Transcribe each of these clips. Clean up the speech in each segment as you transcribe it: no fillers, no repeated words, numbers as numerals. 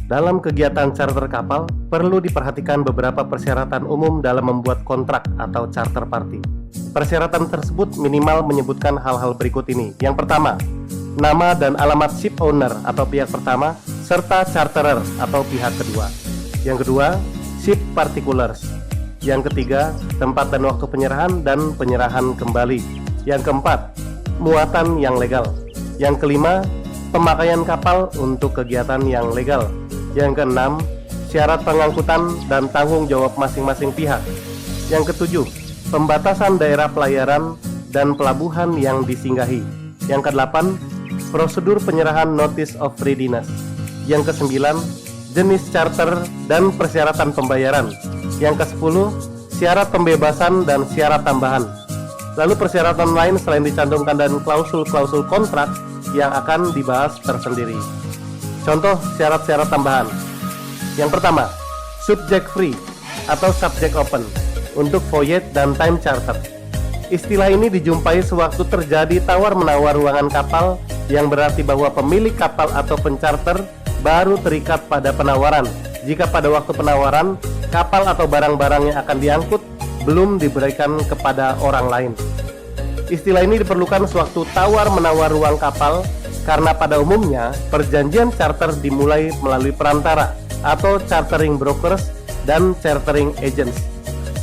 Dalam kegiatan charter kapal, perlu diperhatikan beberapa persyaratan umum dalam membuat kontrak atau charter party. Persyaratan tersebut minimal menyebutkan hal-hal berikut ini. Yang pertama, nama dan alamat ship owner atau pihak pertama, serta charterer atau pihak kedua. Yang kedua, ship particulars. Yang ketiga, tempat dan waktu penyerahan dan penyerahan kembali. Yang keempat, muatan yang legal. Yang kelima, pemakaian kapal untuk kegiatan yang legal. Yang keenam, syarat pengangkutan dan tanggung jawab masing-masing pihak. Yang ketujuh, pembatasan daerah pelayaran dan pelabuhan yang disinggahi. Yang kedelapan, prosedur penyerahan notice of readiness. Yang kesembilan, jenis charter dan persyaratan pembayaran. Yang kesepuluh, syarat pembebasan dan syarat tambahan. Lalu persyaratan lain selain dicantumkan dan klausul-klausul kontrak yang akan dibahas tersendiri. Contoh syarat-syarat tambahan. Yang pertama, subject free atau subject open untuk voyage dan time charter. Istilah ini dijumpai sewaktu terjadi tawar-menawar ruangan kapal, yang berarti bahwa pemilik kapal atau pencharter baru terikat pada penawaran jika pada waktu penawaran kapal atau barang-barang yang akan diangkut belum diberikan kepada orang lain. Istilah ini diperlukan sewaktu tawar-menawar ruang kapal karena pada umumnya perjanjian charter dimulai melalui perantara atau chartering brokers dan chartering agents,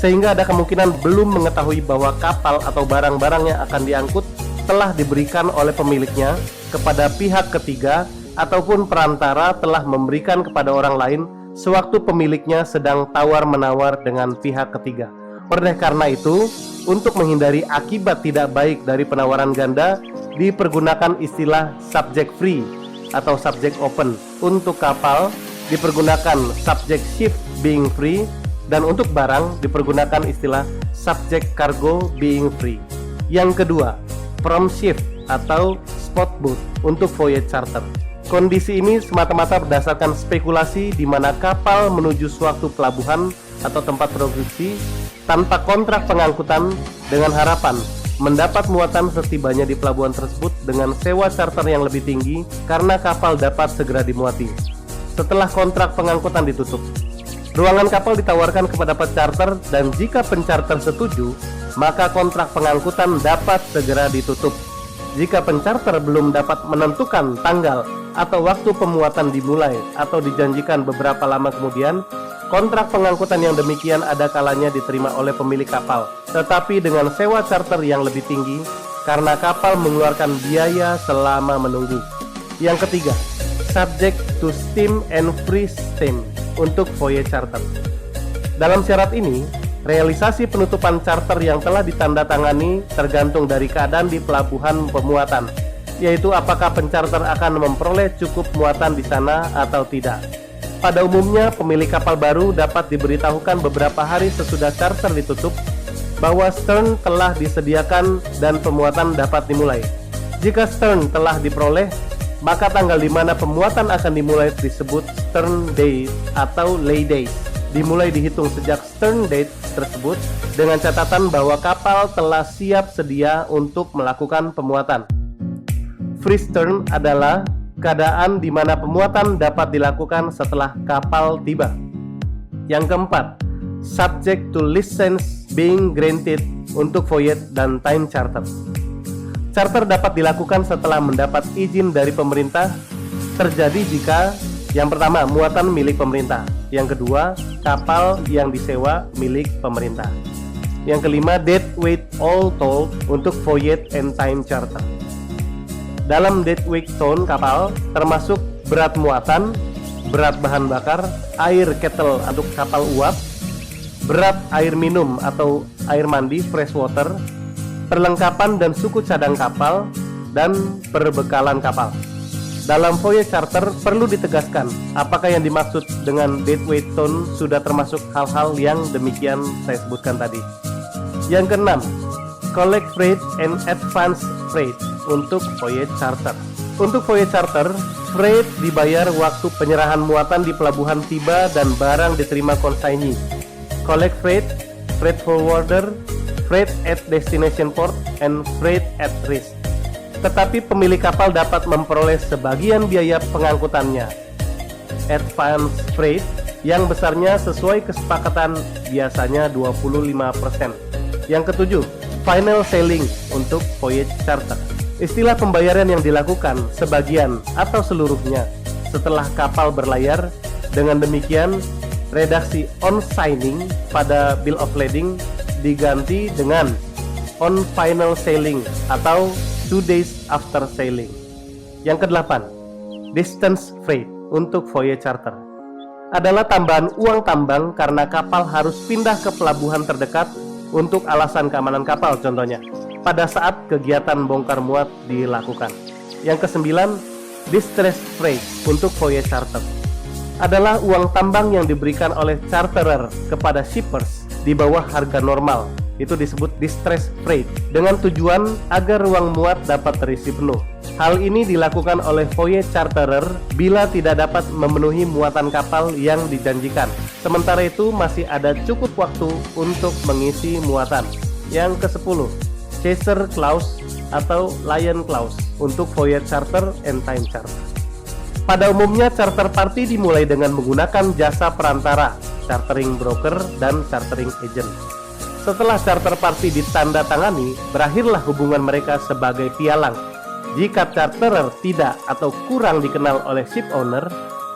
sehingga ada kemungkinan belum mengetahui bahwa kapal atau barang-barang yang akan diangkut telah diberikan oleh pemiliknya kepada pihak ketiga ataupun perantara telah memberikan kepada orang lain sewaktu pemiliknya sedang tawar-menawar dengan pihak ketiga. Oleh karena itu, untuk menghindari akibat tidak baik dari penawaran ganda, dipergunakan istilah subject free atau subject open. Untuk kapal dipergunakan subject ship being free, dan untuk barang dipergunakan istilah subject cargo being free. Yang kedua, prom shift atau spot boat untuk voyage charter. Kondisi ini semata-mata berdasarkan spekulasi di mana kapal menuju suatu pelabuhan atau tempat produksi tanpa kontrak pengangkutan dengan harapan mendapat muatan setibanya di pelabuhan tersebut dengan sewa charter yang lebih tinggi karena kapal dapat segera dimuati. Setelah kontrak pengangkutan ditutup, ruangan kapal ditawarkan kepada pencharter, dan jika pencharter setuju, maka kontrak pengangkutan dapat segera ditutup. Jika pencharter belum dapat menentukan tanggal atau waktu pemuatan dimulai atau dijanjikan beberapa lama kemudian, kontrak pengangkutan yang demikian ada kalanya diterima oleh pemilik kapal, tetapi dengan sewa charter yang lebih tinggi karena kapal mengeluarkan biaya selama menunggu. Yang ketiga, subject to steam and free steam untuk voyage charter. Dalam syarat ini, realisasi penutupan charter yang telah ditandatangani tergantung dari keadaan di pelabuhan pemuatan, yaitu apakah pencharter akan memperoleh cukup muatan di sana atau tidak. Pada umumnya, pemilik kapal baru dapat diberitahukan beberapa hari sesudah charter ditutup bahwa stern telah disediakan dan pemuatan dapat dimulai. Jika stern telah diperoleh, maka tanggal di mana pemuatan akan dimulai disebut stern date atau lay date. Dimulai dihitung sejak stern date tersebut dengan catatan bahwa kapal telah siap sedia untuk melakukan pemuatan. Free stern adalah keadaan di mana pemuatan dapat dilakukan setelah kapal tiba. Yang keempat, subject to license being granted untuk voyage dan time charter. Charter dapat dilakukan setelah mendapat izin dari pemerintah. Terjadi jika yang pertama, muatan milik pemerintah. Yang kedua, kapal yang disewa milik pemerintah. Yang kelima, dead weight all told untuk voyage and time charter. Dalam dead weight tone kapal termasuk berat muatan, berat bahan bakar, air kettle untuk kapal uap, berat air minum atau air mandi fresh water, perlengkapan dan suku cadang kapal, dan perbekalan kapal. Dalam voyage charter perlu ditegaskan apakah yang dimaksud dengan dead weight tone sudah termasuk hal-hal yang demikian saya sebutkan tadi. Yang keenam, collect freight and advance freight untuk voyage charter. Untuk voyage charter, freight dibayar waktu penyerahan muatan di pelabuhan tiba dan barang diterima consignee. Collect freight, freight forwarder, freight at destination port, and freight at risk. Tetapi pemilik kapal dapat memperoleh sebagian biaya pengangkutannya. advance freight yang besarnya sesuai kesepakatan biasanya 25%. Yang ketujuh, final sailing untuk voyage charter. Istilah pembayaran yang dilakukan sebagian atau seluruhnya setelah kapal berlayar. Dengan demikian, redaksi on signing pada bill of lading diganti dengan on final sailing atau 2 days after sailing. Yang kedelapan, distance freight untuk voyage charter adalah tambahan uang tambang karena kapal harus pindah ke pelabuhan terdekat untuk alasan keamanan kapal, contohnya pada saat kegiatan bongkar muat dilakukan. Yang kesembilan, distress freight untuk voyage charter adalah uang tambang yang diberikan oleh charterer kepada shippers di bawah harga normal. Itu disebut distress freight dengan tujuan agar ruang muat dapat terisi penuh. Hal ini dilakukan oleh voyage charterer bila tidak dapat memenuhi muatan kapal yang dijanjikan. Sementara itu masih ada cukup waktu untuk mengisi muatan. Yang ke-10, chaser clause atau lion clause untuk voyage charter and time charter. Pada umumnya charter party dimulai dengan menggunakan jasa perantara, chartering broker dan chartering agent. Setelah charter party ditandatangani, berakhirlah hubungan mereka sebagai pialang. Jika charterer tidak atau kurang dikenal oleh ship owner,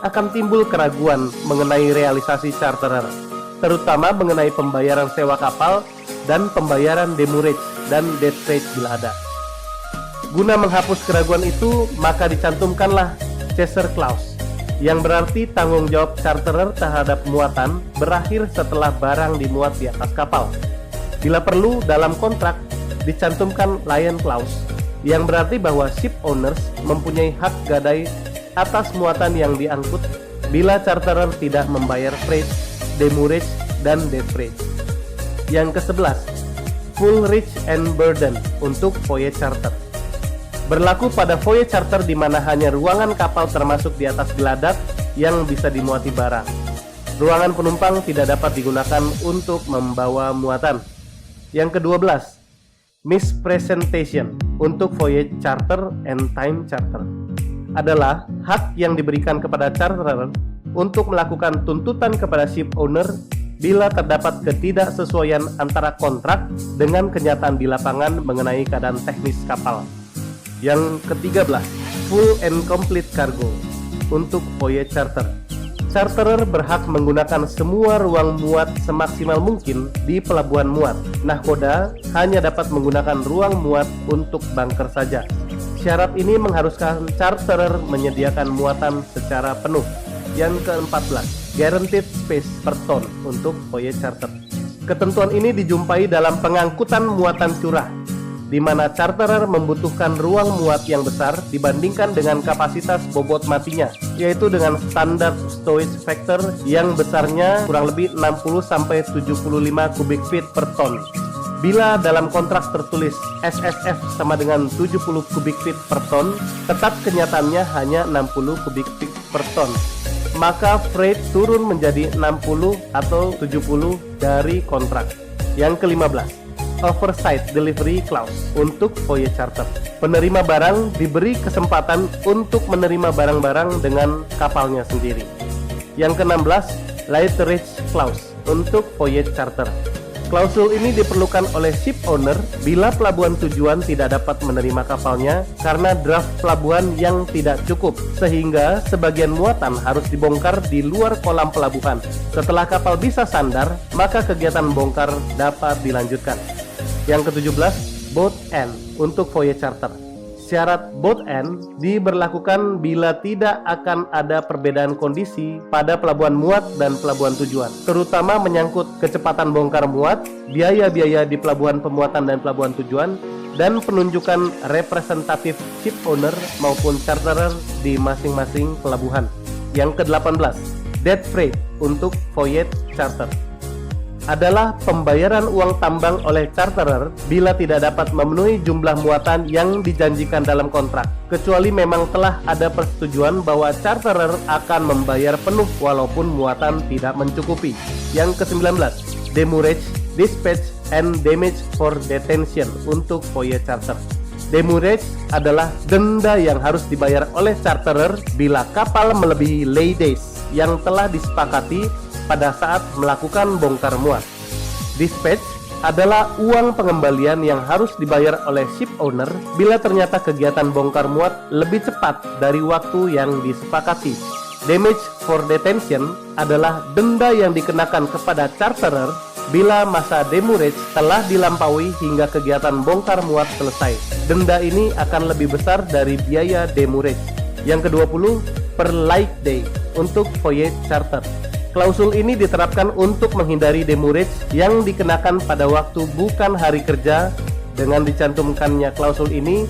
akan timbul keraguan mengenai realisasi charterer, terutama mengenai pembayaran sewa kapal dan pembayaran demurrage dan dead freight bila ada. Guna menghapus keraguan itu, maka dicantumkanlah chaser clause, yang berarti tanggung jawab charterer terhadap muatan berakhir setelah barang dimuat di atas kapal. Bila perlu, dalam kontrak dicantumkan lion clause, yang berarti bahwa ship owners mempunyai hak gadai atas muatan yang diangkut bila charterer tidak membayar freight, demurrage, dan dead freight. Yang ke-11, full reach and burden untuk voyage charter. Berlaku pada voyage charter di mana hanya ruangan kapal termasuk di atas geladak yang bisa dimuati barang. Ruangan penumpang tidak dapat digunakan untuk membawa muatan. Yang ke-12, mispresentation untuk voyage charter and time charter adalah hak yang diberikan kepada charterer untuk melakukan tuntutan kepada ship owner bila terdapat ketidaksesuaian antara kontrak dengan kenyataan di lapangan mengenai keadaan teknis kapal. Yang ke-13, full and complete cargo untuk voyage charter. Charterer berhak menggunakan semua ruang muat semaksimal mungkin di pelabuhan muat. Nahkoda hanya dapat menggunakan ruang muat untuk bunker saja. Syarat ini mengharuskan charterer menyediakan muatan secara penuh. Yang ke-14, guaranteed space per ton untuk voyage charter. Ketentuan ini dijumpai dalam pengangkutan muatan curah, di mana charterer membutuhkan ruang muat yang besar dibandingkan dengan kapasitas bobot matinya, yaitu dengan standar stowage factor yang besarnya kurang lebih 60-75 cubic feet per ton. Bila dalam kontrak tertulis SSF sama dengan 70 cubic feet per ton, tetap kenyataannya hanya 60 cubic feet per ton. Maka freight turun menjadi 60 atau 70 dari kontrak. Yang ke-15, oversight delivery clause untuk voyage charter. Penerima barang diberi kesempatan untuk menerima barang-barang dengan kapalnya sendiri. Yang ke-16, lighterage clause untuk voyage charter. Klausul ini diperlukan oleh ship owner bila pelabuhan tujuan tidak dapat menerima kapalnya karena draft pelabuhan yang tidak cukup, sehingga sebagian muatan harus dibongkar di luar kolam pelabuhan. Setelah kapal bisa sandar, maka kegiatan bongkar dapat dilanjutkan. Yang ke-17, boat end untuk voyage charter. Syarat boat end diberlakukan bila tidak akan ada perbedaan kondisi pada pelabuhan muat dan pelabuhan tujuan, terutama menyangkut kecepatan bongkar muat, biaya-biaya di pelabuhan pemuatan dan pelabuhan tujuan, dan penunjukan representatif ship owner maupun charterer di masing-masing pelabuhan. Yang ke-18, dead freight untuk voyage charter adalah pembayaran uang tambang oleh charterer bila tidak dapat memenuhi jumlah muatan yang dijanjikan dalam kontrak, kecuali memang telah ada persetujuan bahwa charterer akan membayar penuh walaupun muatan tidak mencukupi. Yang ke-19, demurrage, dispatch, and damage for detention untuk voyage charter. Demurrage adalah denda yang harus dibayar oleh charterer bila kapal melebihi lay days yang telah disepakati pada saat melakukan bongkar muat. Dispatch adalah uang pengembalian yang harus dibayar oleh ship owner bila ternyata kegiatan bongkar muat lebih cepat dari waktu yang disepakati. Damage for detention adalah denda yang dikenakan kepada charterer bila masa demurrage telah dilampaui hingga kegiatan bongkar muat selesai. Denda ini akan lebih besar dari biaya demurrage. Yang ke-20, per light day untuk voyage charter. Klausul ini diterapkan untuk menghindari demurrage yang dikenakan pada waktu bukan hari kerja. Dengan dicantumkannya klausul ini,